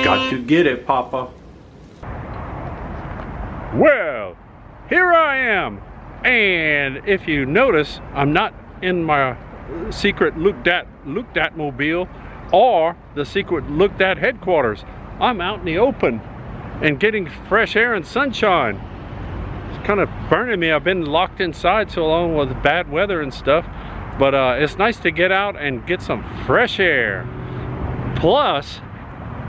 Got to get it, Papa. Well, here I am. And if you notice, I'm not in my secret looked at mobile or the secret looked at headquarters. I'm out in the open and getting fresh air and sunshine. It's kind of burning me. I've been locked inside so long with bad weather and stuff, but it's nice to get out and get some fresh air. Plus,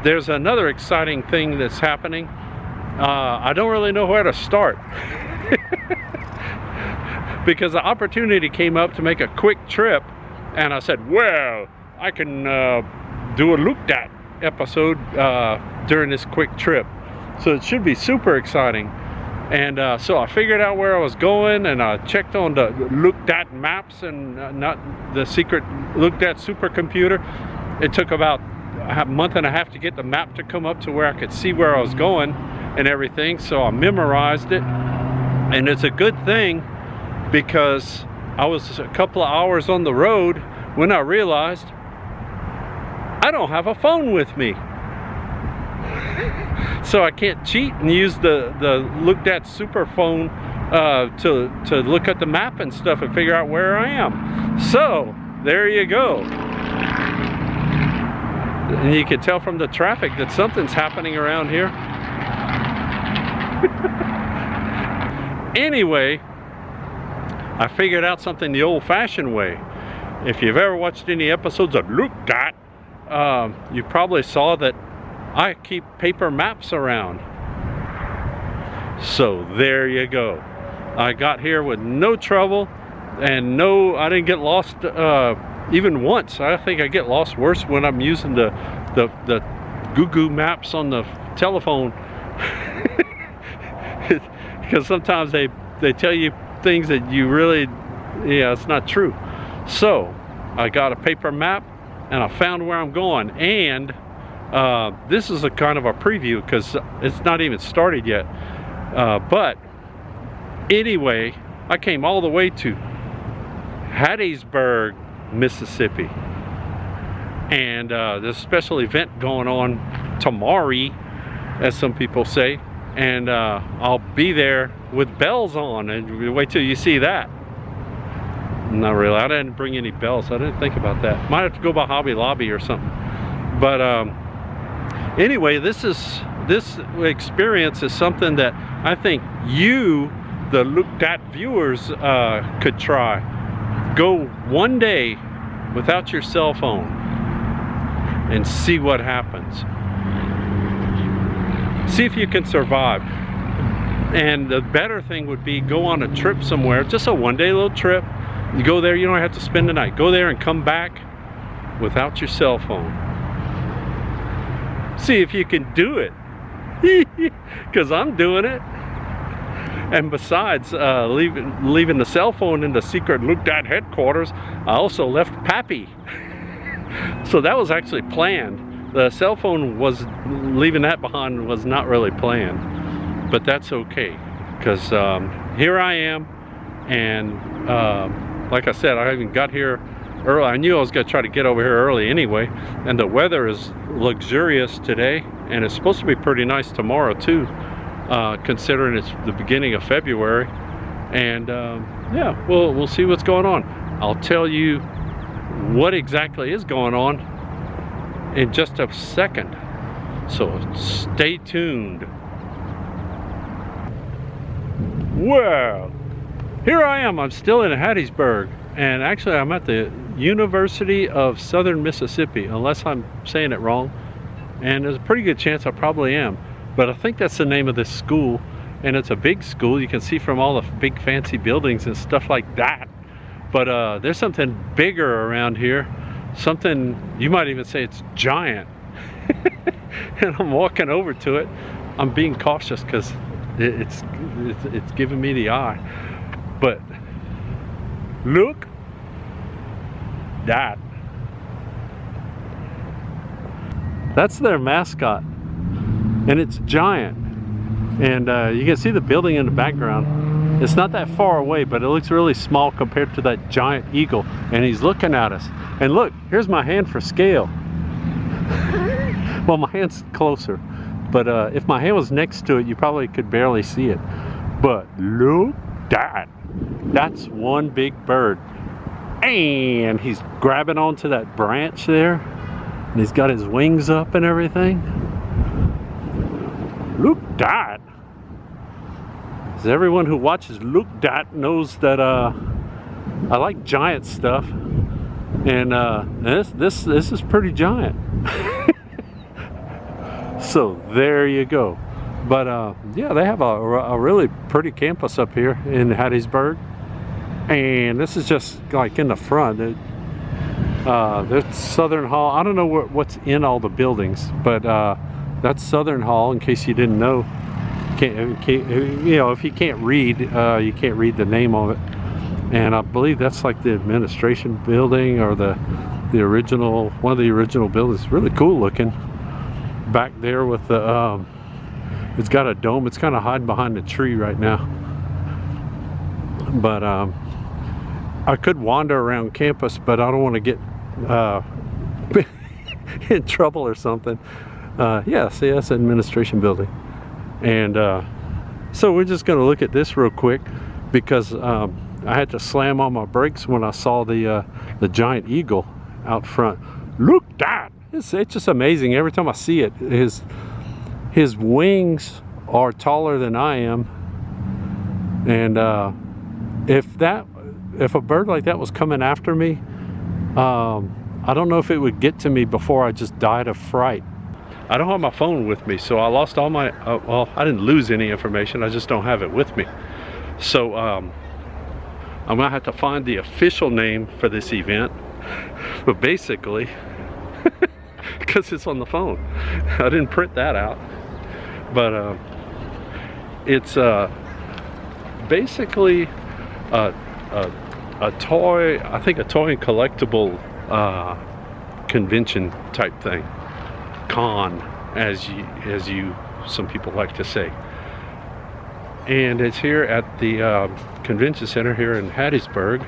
there's another exciting thing that's happening. I don't really know where to start because the opportunity came up to make a quick trip, and I said, well, I can do a looked at episode during this quick trip, so it should be super exciting. And so I figured out where I was going, and I checked on the looked at maps and not the secret looked at supercomputer. It took about a month and a half to get the map to come up to where I could see where I was going and everything, so I memorized it. And it's a good thing because I was a couple of hours on the road when I realized I don't have a phone with me. So I can't cheat and use the looked at super phone to look at the map and stuff and figure out where I am. So there you go. And you can tell from the traffic that something's happening around here. Anyway, I figured out something the old-fashioned way. If you've ever watched any episodes of Looked At, you probably saw that I keep paper maps around. So there you go. I got here with no trouble, and I didn't get lost even once. I think I get lost worse when I'm using the Google Maps on the telephone. Because sometimes they tell you things that you really, it's not true. So I got a paper map and I found where I'm going, and this is a kind of a preview because it's not even started yet, but anyway, I came all the way to Hattiesburg, Mississippi, and there's a special event going on tomorrow, as some people say, and I'll be there with bells on, and wait till you see that. Not really, I didn't bring any bells. I didn't think about that. Might have to go by Hobby Lobby or something. But anyway, this experience is something that I think you, the looked at viewers, could try. Go one day without your cell phone and see what happens. See if you can survive. And the better thing would be go on a trip somewhere, just a one-day little trip. You go there, you don't have to spend the night. Go there and come back without your cell phone. See if you can do it. Because I'm doing it. And besides leaving the cell phone in the secret looked at headquarters, I also left Pappy. So that was actually planned. The cell phone was, leaving that behind was not really planned. But that's okay, because here I am, and like I said, I even got here early. I knew I was going to try to get over here early anyway, and the weather is luxurious today, and it's supposed to be pretty nice tomorrow too, considering it's the beginning of February. And yeah, we'll see what's going on. I'll tell you what exactly is going on in just a second, so stay tuned. Well, here I am. I'm still in Hattiesburg, and actually I'm at the University of Southern Mississippi, unless I'm saying it wrong, and there's a pretty good chance I probably am, but I think that's the name of this school, and it's a big school. You can see from all the big fancy buildings and stuff like that, but there's something bigger around here, something you might even say it's giant. And I'm walking over to it. I'm being cautious because it's giving me the eye, but look that. That's their mascot, and it's giant. And you can see the building in the background. It's not that far away, but it looks really small compared to that giant eagle. And he's looking at us. And look, here's my hand for scale. Well, my hand's closer. But if my hand was next to it, you probably could barely see it. But look at that. That's one big bird. And he's grabbing onto that branch there. And he's got his wings up and everything. Look at that. As everyone who watches Look Dat knows that I like giant stuff. And this is pretty giant. So there you go. But yeah, they have a really pretty campus up here in Hattiesburg. And this is just like in the front. There's Southern Hall. I don't know what's in all the buildings, but that's Southern Hall, in case you didn't know. You know, if you can't read, you can't read the name of it. And I believe that's like the administration building, or the original, one of the original buildings. Really cool looking. Back there with the, it's got a dome. It's kind of hiding behind a tree right now. But I could wander around campus, but I don't want to get in trouble or something. Yeah, see, that's an administration building. And so we're just going to look at this real quick, because I had to slam on my brakes when I saw the giant eagle out front. Look at that! It's just amazing. Every time I see it, his wings are taller than I am. And if a bird like that was coming after me, I don't know if it would get to me before I just died of fright. I don't have my phone with me, so I lost all my, well, I didn't lose any information, I just don't have it with me. So I'm gonna have to find the official name for this event. But basically, because it's on the phone, I didn't print that out. But it's basically a toy, I think a toy and collectible convention type thing. Con, as you some people like to say. And it's here at the convention center here in Hattiesburg.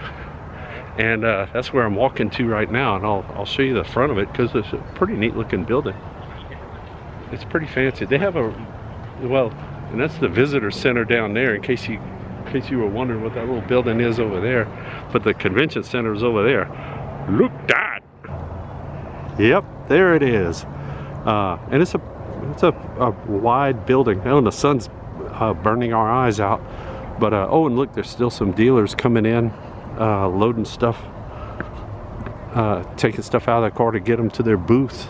And that's where I'm walking to right now, and I'll show you the front of it, because it's a pretty neat looking building. It's pretty fancy. They have a, well, and that's the visitor center down there, in case you were wondering what that little building is over there. But the convention center is over there. Look at that! Yep, there it is. And it's a wide building. Oh, and the sun's burning our eyes out. But oh, and look, there's still some dealers coming in, loading stuff, taking stuff out of the car to get them to their booths.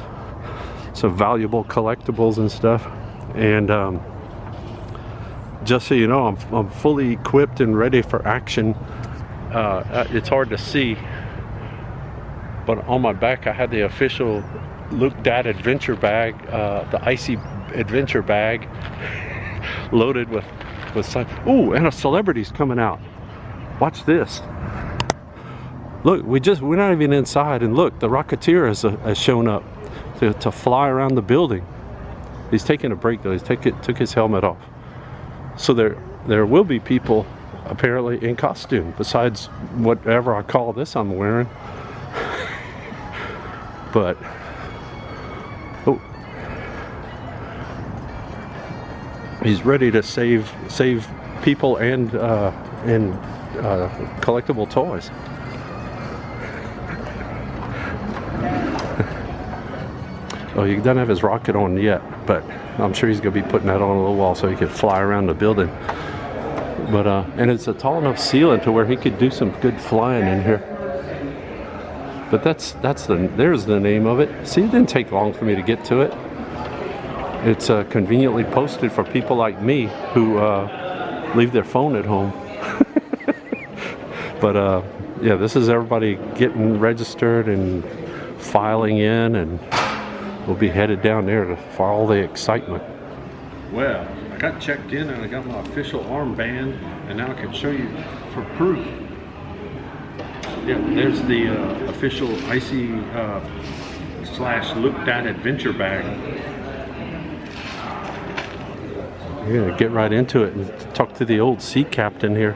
Some valuable collectibles and stuff. And just so you know, I'm fully equipped and ready for action. It's hard to see, but on my back I had the official Look Dat adventure bag, the icy adventure bag, loaded with signs. Ooh, and a celebrity's coming out. Watch this. Look, we're not even inside, and look, the Rocketeer has shown up to fly around the building. He's taking a break though. He took his helmet off. So there will be people apparently in costume, besides whatever I call this I'm wearing. But oh, he's ready to save people and collectible toys. Oh, he doesn't have his rocket on yet, but I'm sure he's going to be putting that on a little while so he can fly around the building. But and it's a tall enough ceiling to where he could do some good flying in here. But there's the name of it. See, it didn't take long for me to get to it. It's conveniently posted for people like me who leave their phone at home. But yeah, this is everybody getting registered and filing in, and we'll be headed down there for all the excitement. Well, I got checked in and I got my official armband, and now I can show you for proof. Yeah, there's the official icy / Look Dat adventure bag. We're gonna get right into it and talk to the old sea captain here.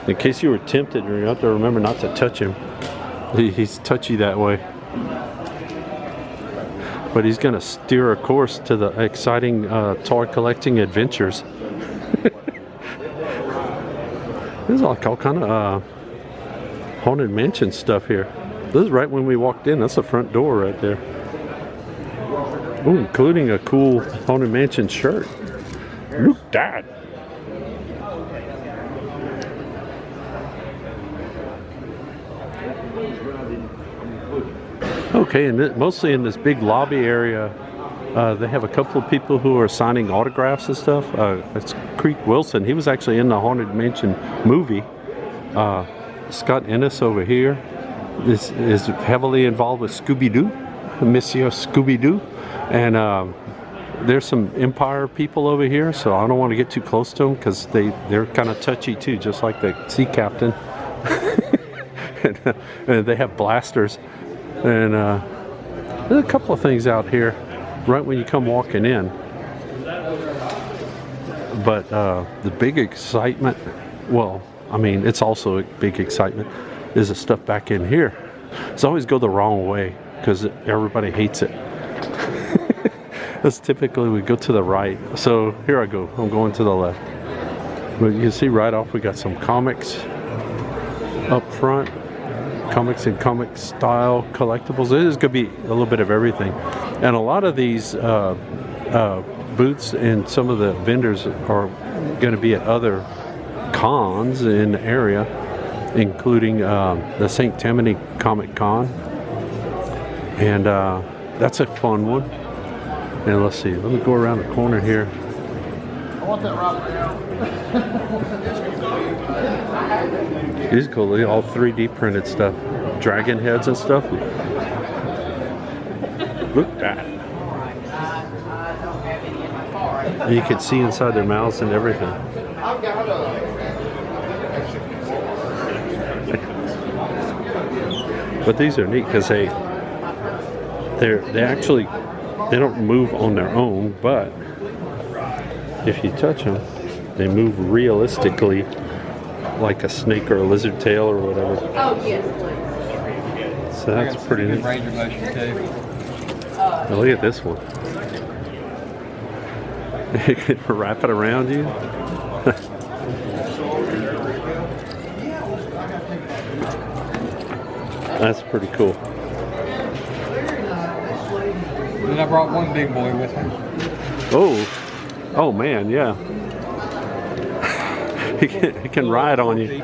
In case you were tempted, you have to remember not to touch him. He's touchy that way. But he's gonna steer a course to the exciting toy collecting adventures. There's like all kind of haunted mansion stuff here. This is right when we walked in. That's the front door right there. Ooh, including a cool haunted mansion shirt. Look at that. Okay, and mostly in this big lobby area, they have a couple of people who are signing autographs and stuff. It's Creek Wilson. He was actually in the Haunted Mansion movie. Scott Ennis over here is heavily involved with Scooby-Doo, Monsieur Scooby-Doo. And there's some Empire people over here, so I don't want to get too close to them because they're kind of touchy too, just like the sea captain. and they have blasters. And there's a couple of things out here right when you come walking in. But the big excitement, well, I mean, it's also a big excitement, is the stuff back in here. It's always go the wrong way because everybody hates it. That's typically we go to the right. So here I go. I'm going to the left. But you can see right off we got some comics up front. Comics and comic style collectibles. There's going to be a little bit of everything. And a lot of these booths and some of the vendors are going to be at other cons in the area, including the St. Tammany Comic Con. And that's a fun one. And let's see, let me go around the corner here. I want that right now. These are cool, all 3D printed stuff. Dragon heads and stuff. Look at that. And you can see inside their mouths and everything. But these are neat because they don't move on their own, but if you touch them, they move realistically, like a snake or a lizard tail or whatever. Oh, yes, please. So that's pretty neat. Range of motion too. Now look at this one. You can wrap it around you. That's pretty cool. And I brought one big boy with me. Oh man, yeah. He can ride on you.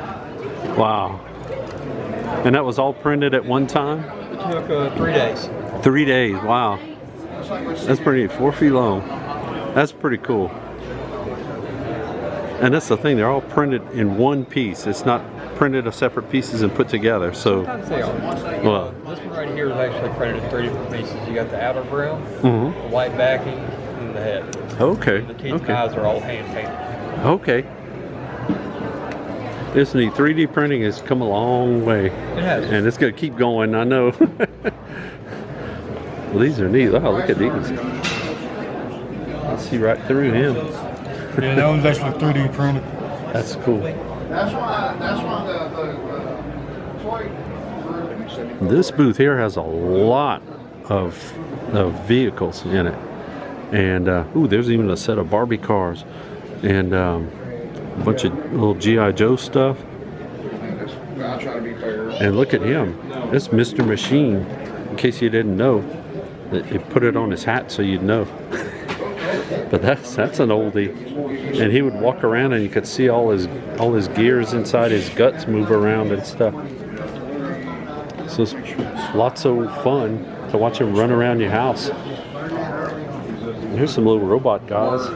Wow. And that was all printed at one time? It took 3 days. 3 days, wow. That's pretty neat, 4 feet long. That's pretty cool. And that's the thing, they're all printed in one piece. It's not printed as separate pieces and put together, so. Sometimes they are. Well, this one right here is actually printed in 3 different pieces. You got the outer grill, mm-hmm. the white backing, and the head. Okay. And the teeth and eyes are all hand painted. Okay. This neat. 3D printing has come a long way. It has. And it's going to keep going, I know. Well, these are neat. Oh, look at these. I see right through him. Yeah, that one's actually 3D printed. That's cool. That's why the This booth here has a lot of vehicles in it. And, ooh, there's even a set of Barbie cars. And, a bunch of little G.I. Joe stuff. I'll try to be fair. And look at him. That's Mr. Machine. In case you didn't know, they put it on his hat so you'd know. But that's an oldie. And he would walk around and you could see all his gears inside his guts move around and stuff. So it's lots of fun to watch him run around your house. Here's some little robot guys.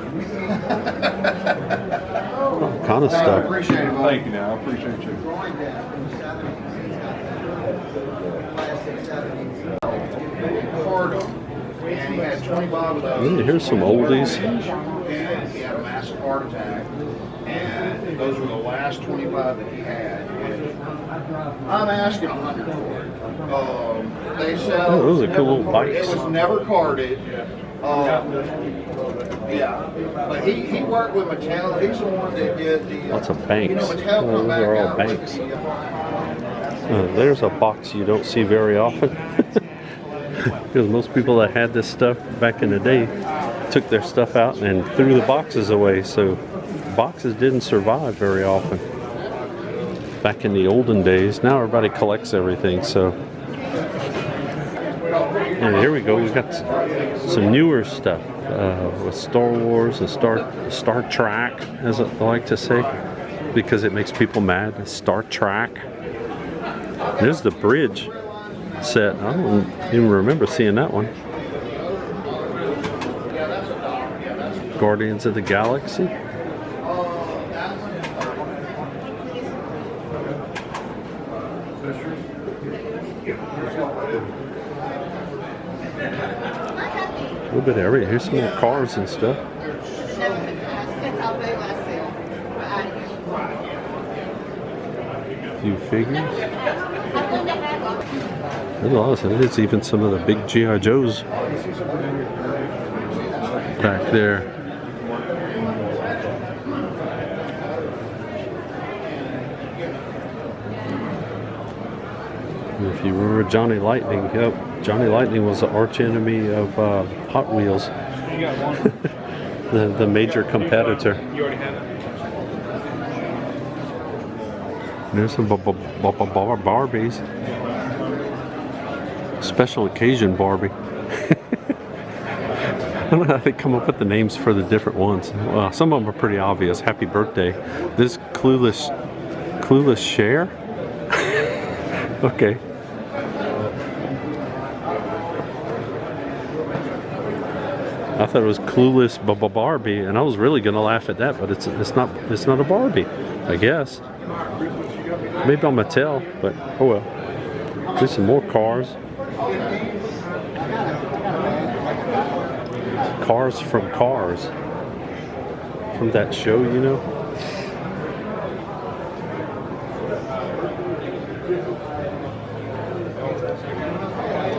Kind of stuff. Appreciate it, Thank you now, I appreciate you. And he had 25 of those. Here's some oldies. And he had a massive heart attack. And those were the last 25 that he had. I'm asking 100 for it. They sell. Oh, those are cool little bikes. It was never carded. Yeah, but he worked with Mattel. He's the one that did the. Lots of banks. You know, Mattel Those come back are all out banks. with There's a box you don't see very often. Because most people that had this stuff back in the day took their stuff out and threw the boxes away. So boxes didn't survive very often back in the olden days. Now everybody collects everything. So, and here we go. We've got some newer stuff with Star Wars and Star Trek, as I like to say, because it makes people mad. Star Trek. There's the bridge set. I don't even remember seeing that one. Guardians of the Galaxy. A little bit of everything. Here's some more cars and stuff. A few figures. There's even some of the big G.I. Joes back there. And if you remember Johnny Lightning, yep, Johnny Lightning was the arch enemy of Hot Wheels, the major competitor. There's some Barbies. Special occasion Barbie. I don't know how they come up with the names for the different ones. Well, some of them are pretty obvious. Happy birthday. This clueless Cher? Okay. I thought it was Clueless Barbie, and I was really gonna laugh at that, but it's not a Barbie, I guess. Maybe on Mattel, but oh well. There's some more cars. Cars from Cars. From that show, you know.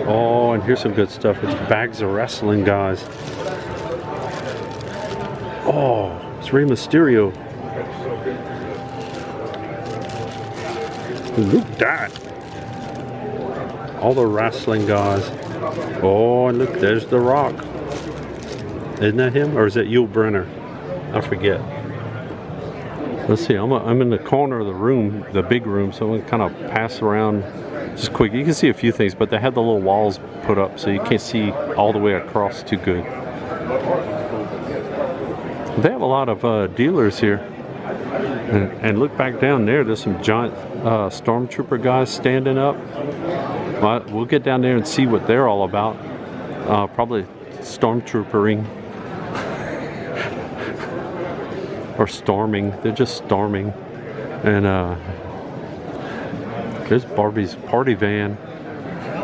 Oh, and here's some good stuff. It's bags of wrestling, guys. Oh, it's Rey Mysterio. Look at that. All the wrestling guys. Oh, and look, there's The Rock. Isn't that him? Or is that Yul Brynner? I forget. Let's see, I'm in the corner of the room, the big room, so I'm going to kind of pass around just quick. You can see a few things, but they had the little walls put up, so you can't see all the way across too good. They have a lot of dealers here. And look back down there, there's some giant stormtrooper guys standing up. Well, we'll get down there and see what they're all about. Probably stormtroopering. Or storming. They're just storming. And there's Barbie's party van.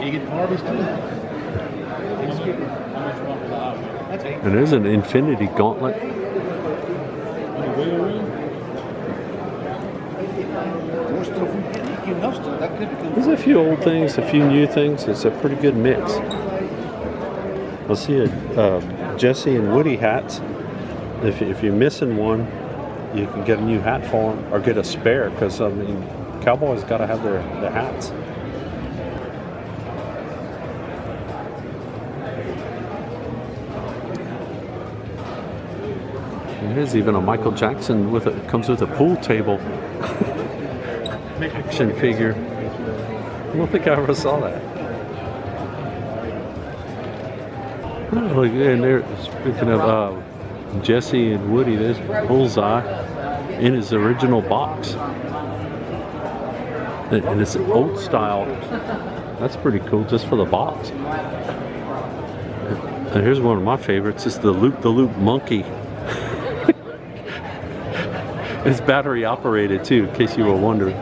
You get Barbies too? And there's an infinity gauntlet. There's a few old things, a few new things. It's a pretty good mix. I see Jesse and Woody hats. If you're missing one, you can get a new hat for them or get a spare, because I mean, cowboys got to have their hats. And there's even a Michael Jackson comes with a pool table. Action figure. I don't think I ever saw that. Oh, and there, speaking of Jesse and Woody, there's Bullseye in his original box. And it's old style. That's pretty cool, just for the box. And here's one of my favorites. It's the Loop monkey. It's battery operated too, in case you were wondering.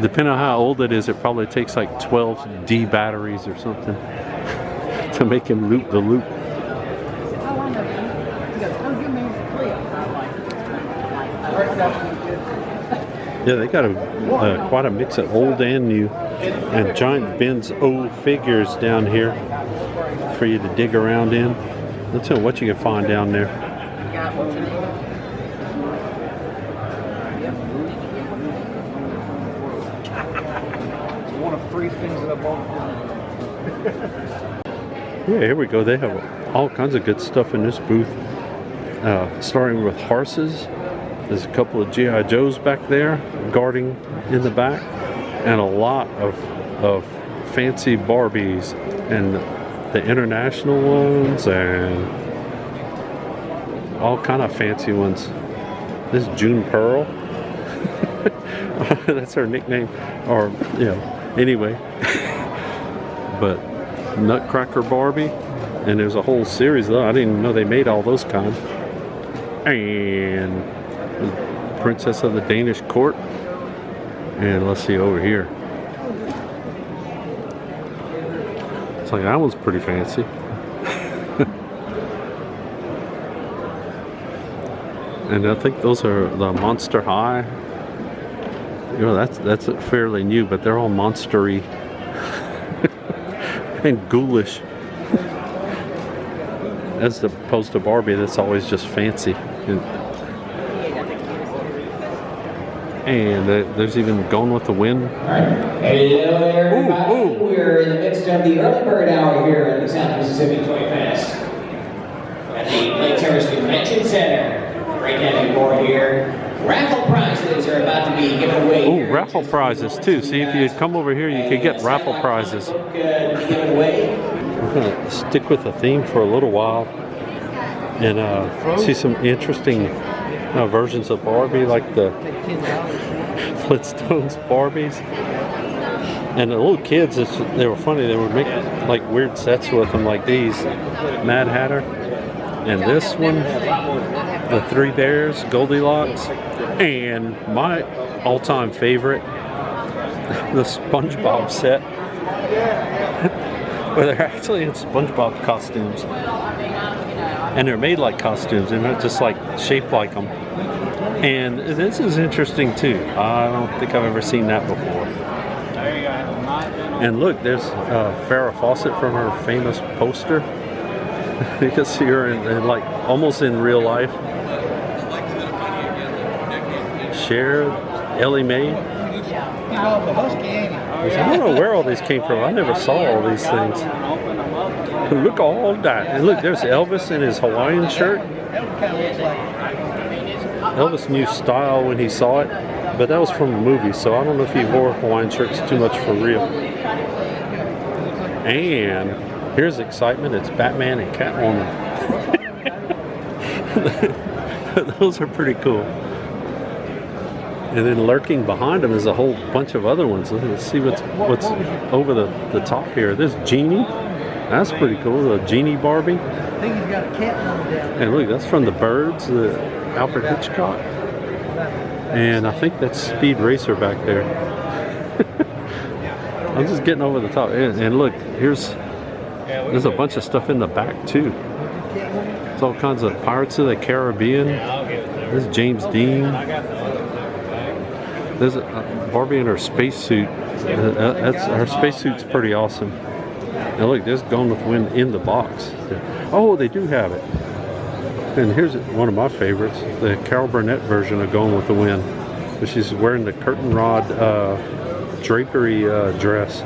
Depending on how old it is, it probably takes like 12 D batteries or something to make him loop the loop. Yeah, they got quite a mix of old and new, and giant Ben's old figures down here for you to dig around in. Let's see what you can find down there. One of 3 things that I bought. Yeah, here we go. They have all kinds of good stuff in this booth. Starting with horses. There's a couple of G.I. Joes back there guarding in the back. And a lot of fancy Barbies. And the international ones and all kind of fancy ones. This is June Pearl. That's her nickname. Or, you know, anyway. But Nutcracker Barbie. And there's a whole series though. I didn't even know they made all those kinds. And Princess of the Danish Court. And let's see over here. It's like that one's pretty fancy. And I think those are the Monster High. You know, that's fairly new, but they're all monstery and ghoulish. As opposed to Barbie, that's always just fancy. And there's even Gone with the Wind. All right. Hello, everybody. Ooh. We're in the midst of the early bird hour here at the South Mississippi Toy Fest at the Lake Terrace Convention Center. Great to have you aboard here. Raffle prizes are about to be given away. Oh, raffle prizes too. See, if you come over here, you could get raffle prizes. We're gonna stick with the theme for a little while and see some interesting versions of Barbie, like the Flintstones Barbies. And the little kids, they were funny. They would make like weird sets with them, like these Mad Hatter, and this one, the Three Bears, Goldilocks, and my all-time favorite, the SpongeBob set. Where they're actually in SpongeBob costumes. And they're made like costumes, and they're just like shaped like them. And this is interesting too. I don't think I've ever seen that before. And look, there's Farrah Fawcett from her famous poster. You can see her in like almost in real life. Cher, Ellie Mae. I don't know where all these came from. I never saw all these things. Look at all that. And look, there's Elvis in his Hawaiian shirt. Elvis knew style when he saw it, but that was from the movie, so I don't know if he wore Hawaiian shirts too much for real. And here's excitement. It's Batman and Catwoman. Those are pretty cool. And then lurking behind them is a whole bunch of other ones. Let's see what's over the top here. This Genie. That's pretty cool. The Genie Barbie. think he's got a cat on down. And look, that's from The Birds, the Alfred Hitchcock. And I think that's Speed Racer back there. I'm just getting over the top. And look, there's a bunch of stuff in the back too. It's all kinds of Pirates of the Caribbean. There's James Dean. There's a Barbie in her spacesuit. Her spacesuit's pretty awesome. Now look, there's Gone with the Wind in the box. Oh, they do have it. And here's one of my favorites, the Carol Burnett version of Gone with the Wind. But she's wearing the curtain rod drapery dress.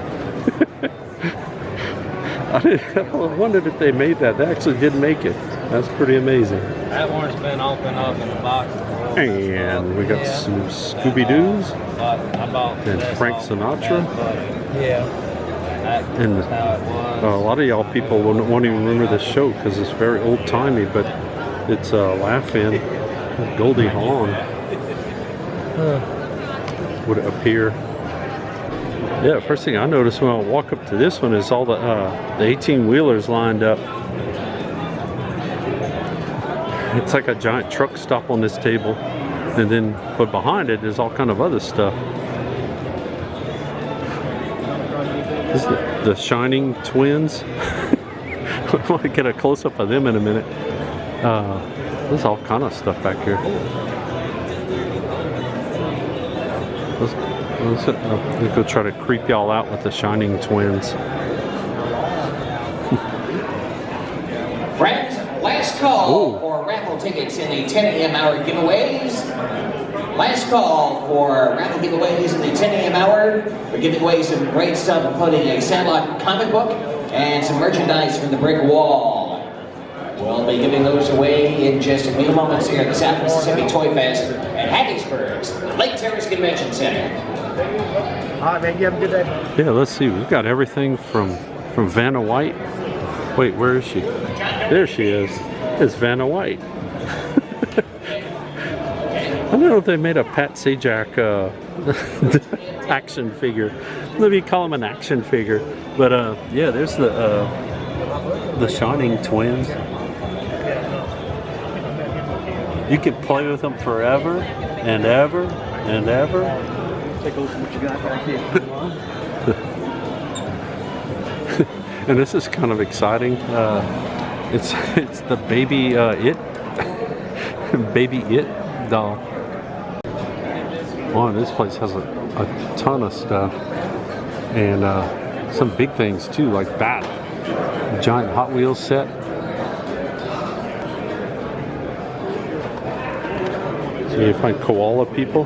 I wondered if they made that. They actually did make it. That's pretty amazing. That one's been opened up in the box. And we got some Scooby-Doos and Frank Sinatra. Yeah. And a lot of y'all people won't even remember this show because it's very old-timey, but it's Laugh-In. Goldie Hawn would appear. Yeah, first thing I noticed when I walk up to this one is all the 18-wheelers lined up. It's like a giant truck stop on this table, and then but behind it is all kind of other stuff. This is the Shining twins. I want to get a close-up of them in a minute. There's all kind of stuff back here. Let's go try to creep y'all out with the Shining twins. Last call Ooh. for raffle tickets in the 10 a.m. hour giveaways. Last call for raffle giveaways in the 10 a.m. hour. We're giving away some great stuff, including a Sandlot comic book and some merchandise from the brick wall. We'll be giving those away in just a few moments here at the South Mississippi Toy Fest at Hattiesburg's Lake Terrace Convention Center. All right, man. You have a good day. Yeah, let's see. We've got everything from Vanna White. Wait, where is she? There she is. It's Vanna White. I don't know if they made a Pat Sajak action figure. Maybe call him an action figure. But yeah, there's the Shining Twins. You could play with them forever and ever and ever. Take a look at what you got back here. And this is kind of exciting. It's the baby baby It doll. Oh, this place has a ton of stuff, and some big things too, like that giant Hot Wheels set. So you find koala people,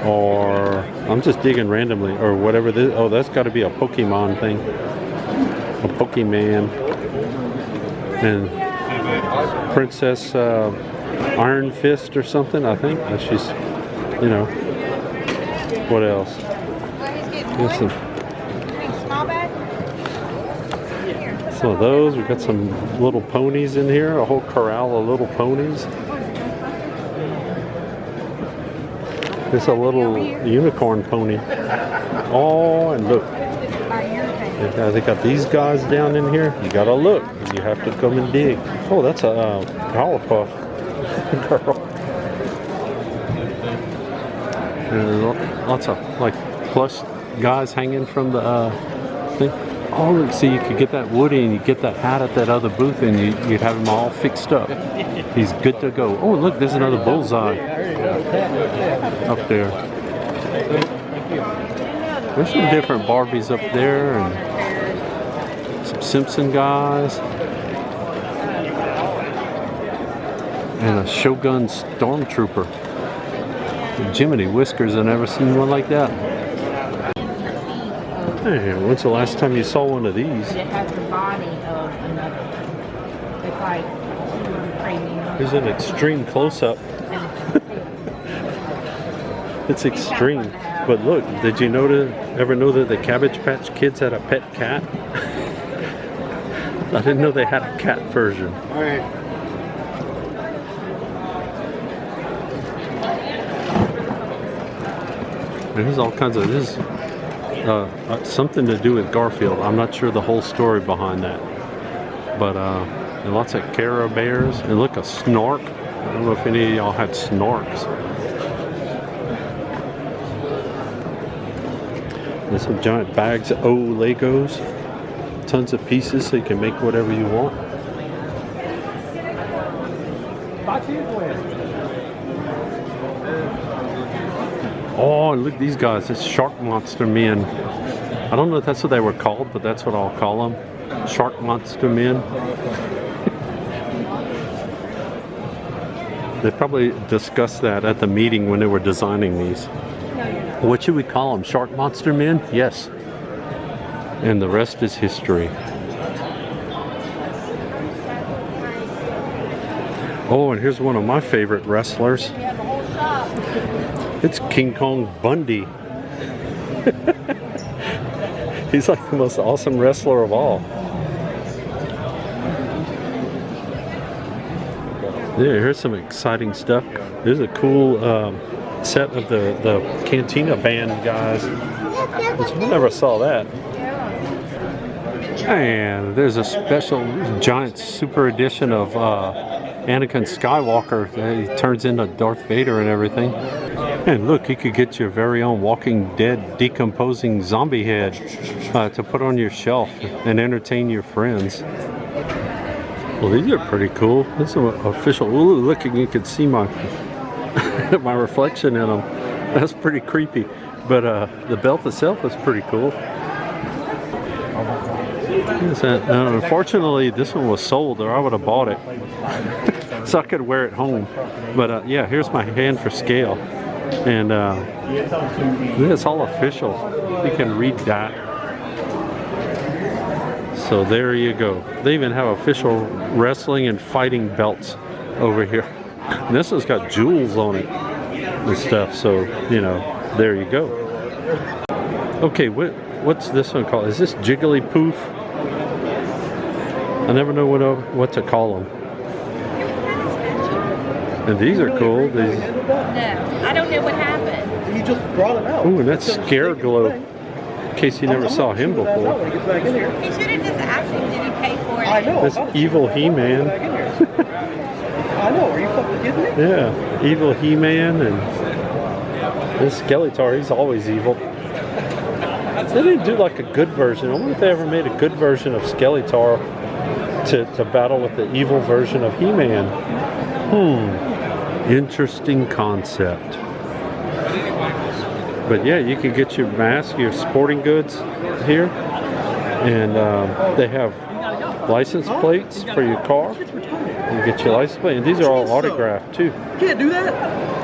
or I'm just digging randomly, or whatever this. Oh, that's got to be a Pokemon thing. A Pokemon. And Princess Iron Fist or something, I think. She's, you know, what else? There's some of those. We've got some little ponies in here, a whole corral of little ponies. There's a little unicorn pony. Oh, and look. They got these guys down in here. You gotta look. You have to come and dig. Oh, that's a Powerpuff girl. And lots of like plush guys hanging from the thing. Oh, look, see, you could get that Woody and you get that hat at that other booth, and you'd have him all fixed up. He's good to go. Oh, look, there's another bullseye up there. There's some different Barbies up there, and some Simpson guys, and a Shogun Stormtrooper. Jiminy Whiskers, I've never seen one like that. Hey, when's the last time you saw one of these? It has the body of another. It's like crazy. Here's an extreme close-up. It's extreme. But look, did you ever know that the Cabbage Patch Kids had a pet cat? I didn't know they had a cat version. All right. There's all kinds of this. Something to do with Garfield. I'm not sure the whole story behind that. But lots of Care Bears. And look, a Snork. I don't know if any of y'all had Snorks. There's some giant bags of Legos. Tons of pieces so you can make whatever you want. Oh, and look at these guys. It's Shark Monster Men. I don't know if that's what they were called, but that's what I'll call them. Shark Monster Men. They probably discussed that at the meeting when they were designing these. What should we call them? Shark Monster Men? Yes. And the rest is history. Oh, and here's one of my favorite wrestlers. It's King Kong Bundy. He's like the most awesome wrestler of all. Yeah, here's some exciting stuff. There's a cool set of the Cantina Band guys, which I never saw that. And there's a special giant super edition of Anakin Skywalker. He turns into Darth Vader and everything. And look, you could get your very own Walking Dead decomposing zombie head to put on your shelf and entertain your friends. Well, these are pretty cool. This is official. Ooh, look, you can see my my reflection in them. That's pretty creepy. But the belt itself is pretty cool. Unfortunately, this one was sold, or I would have bought it so I could wear it home. But yeah, here's my hand for scale, and it's all official. You can read that. So there you go. They even have official wrestling and fighting belts over here. And this one's got jewels on it and stuff. So you know, there you go. Okay, what's this one called? Is this Jigglypoof? I never know what to call them. And these are cool. These. No, I don't know what happened. He just brought it out. Ooh, and that's Scare Glow. In case you never saw him before. He should have just asked him, did he pay for it? I know. This evil He-Man. I know. Are you fucking kidding me? Yeah, evil He-Man, and this Skeletor, he's always evil. They didn't do like a good version. I wonder if they ever made a good version of Skeletor to battle with the evil version of He-Man. Interesting concept. But yeah, you can get your mask, your sporting goods here, and they have license plates for your car. You get your license plate, and these are all autographed too. You can't do that.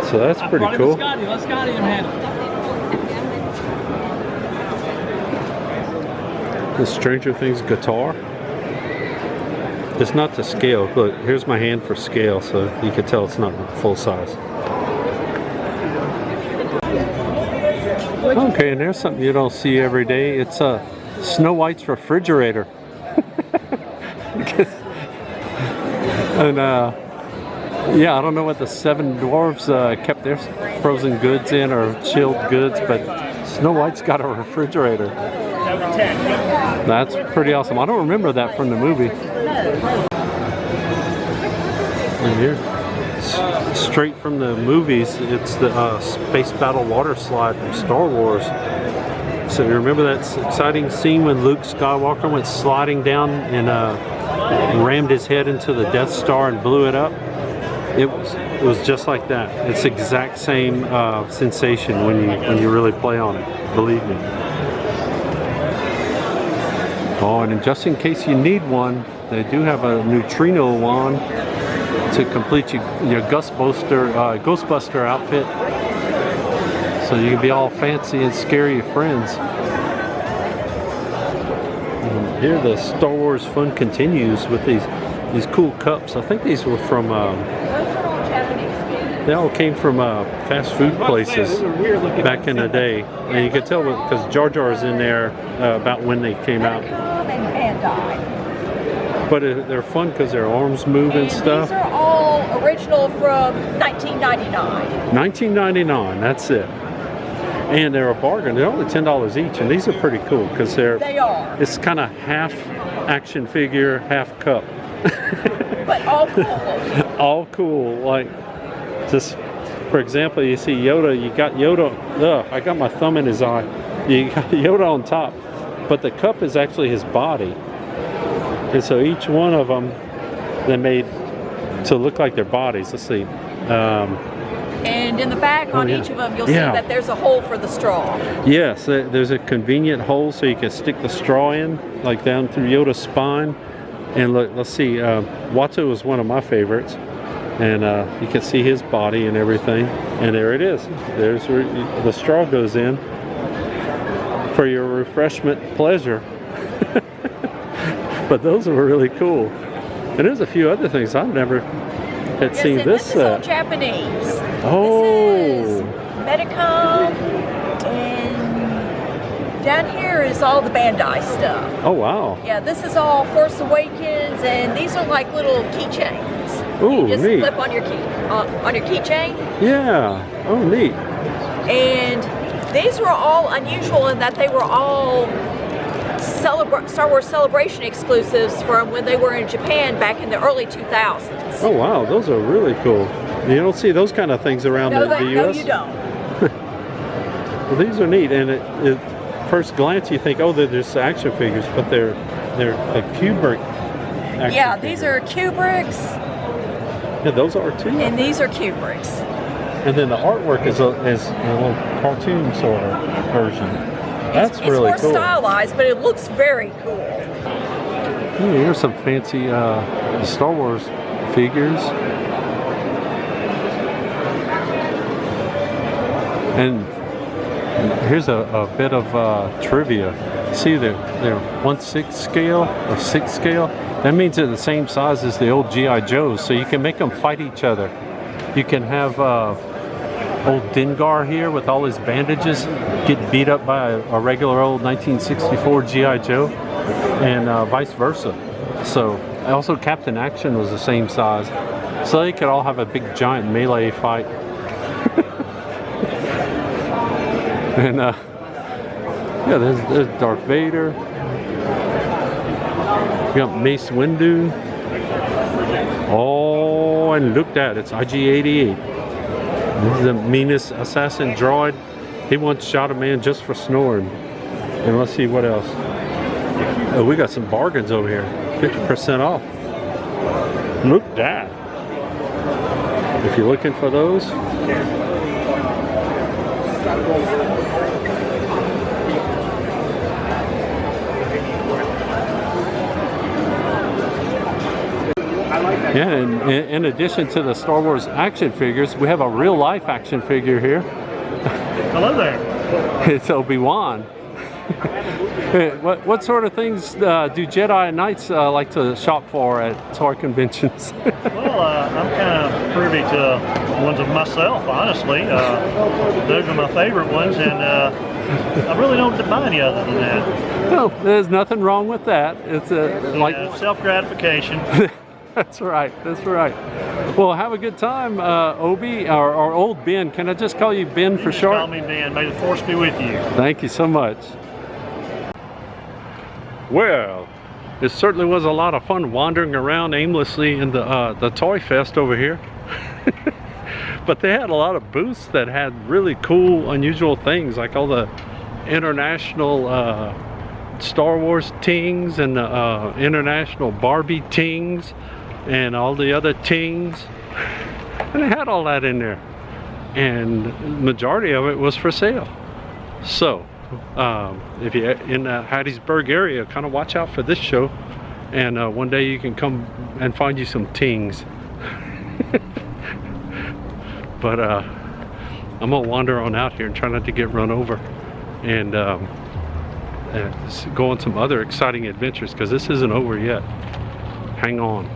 So that's pretty cool. Let Scotty handle it. The Stranger Things guitar. It's not to scale. Look, here's my hand for scale, so you can tell it's not full size. Okay, and there's something you don't see every day. It's Snow White's refrigerator. And yeah, I don't know what the 7 dwarves kept their frozen goods in or chilled goods, but Snow White's got a refrigerator. That's pretty awesome. I don't remember that from the movie. And here, straight from the movies, it's the Space Battle water slide from Star Wars. So you remember that exciting scene when Luke Skywalker went sliding down and rammed his head into the Death Star and blew it up? It was just like that. It's the exact same sensation when you really play on it. Believe me. Oh, and just in case you need one, they do have a neutrino wand to complete your Ghostbuster outfit, so you can be all fancy and scare your friends. And here the Star Wars fun continues with these cool cups. I think these were from they all came from fast food places back in the day, and you could tell because Jar Jar's in there about when they came out. But they're fun because their arms move and stuff. These are all original from 1999. 1999, that's it. And they're a bargain. They're only $10 each, and these are pretty cool because they are. It's kind of half action figure, half cup. But all cool. All cool. Like, just for example, you see Yoda. You got Yoda. I got my thumb in his eye. You got Yoda on top, but the cup is actually his body. And so each one of them, they made to look like their bodies. Let's see. And in the back on each of them, you'll see that there's a hole for the straw. Yes, there's a convenient hole so you can stick the straw in, like down through Yoda's spine. And look, let's see. Watto was one of my favorites. And you can see his body and everything. And there it is. There's where the straw goes in for your refreshment pleasure. But those were really cool. And there's a few other things I've never had seen this is all Japanese. Oh. This is Medicom, and down here is all the Bandai stuff. Oh wow. Yeah, this is all Force Awakens, and these are like little keychains. Ooh, you just neat. flip on your keychain. Yeah. Oh, neat. And these were all unusual in that they were all Star Wars Celebration exclusives from when they were in Japan back in the early 2000s. Oh wow, those are really cool. You don't see those kind of things around the US. No, you don't. Well, these are neat, and at first glance you think, oh, they're just action figures, but they're a Kubrick action Yeah, figure. these are Kubricks. Yeah, those are too. And these are Kubricks. And then the artwork is a little cartoon sort of version. That's really cool. It's more stylized, but it looks very cool. Yeah, here's some fancy Star Wars figures. And here's a bit of trivia. See, they're 1/6 scale or 6 scale. That means they're the same size as the old G.I. Joes, so you can make them fight each other. You can have old Dengar here with all his bandages get beat up by a regular old 1964 G.I. Joe, and vice versa. So also Captain Action was the same size, so they could all have a big giant melee fight. And yeah, there's Darth Vader. We got Mace Windu. Oh, and look at that, it's IG-88. This is the meanest assassin droid. He once shot a man just for snoring. And let's see what else. Oh, we got some bargains over here. 50% off. Look at that. If you're looking for those. Yeah, and in addition to the Star Wars action figures, we have a real life action figure here. Hello there. It's Obi-Wan. What sort of things do Jedi Knights like to shop for at toy conventions? Well, I'm kind of privy to ones of myself, honestly. Those are my favorite ones, and I really don't buy any other than that. No, there's nothing wrong with that. It's like self-gratification. That's right. That's right. Well, have a good time, Obi, or old Ben. Can I just call you Ben for short? Call me Ben. May the force be with you. Thank you so much. Well, it certainly was a lot of fun wandering around aimlessly in the Toy Fest over here. But they had a lot of booths that had really cool, unusual things, like all the international Star Wars tings and the international Barbie tings and all the other tings. And they had all that in there. And the majority of it was for sale. So, if you're in the Hattiesburg area, kind of watch out for this show. And one day you can come and find you some tings. But I'm gonna wander on out here and try not to get run over, and go on some other exciting adventures, because this isn't over yet. Hang on.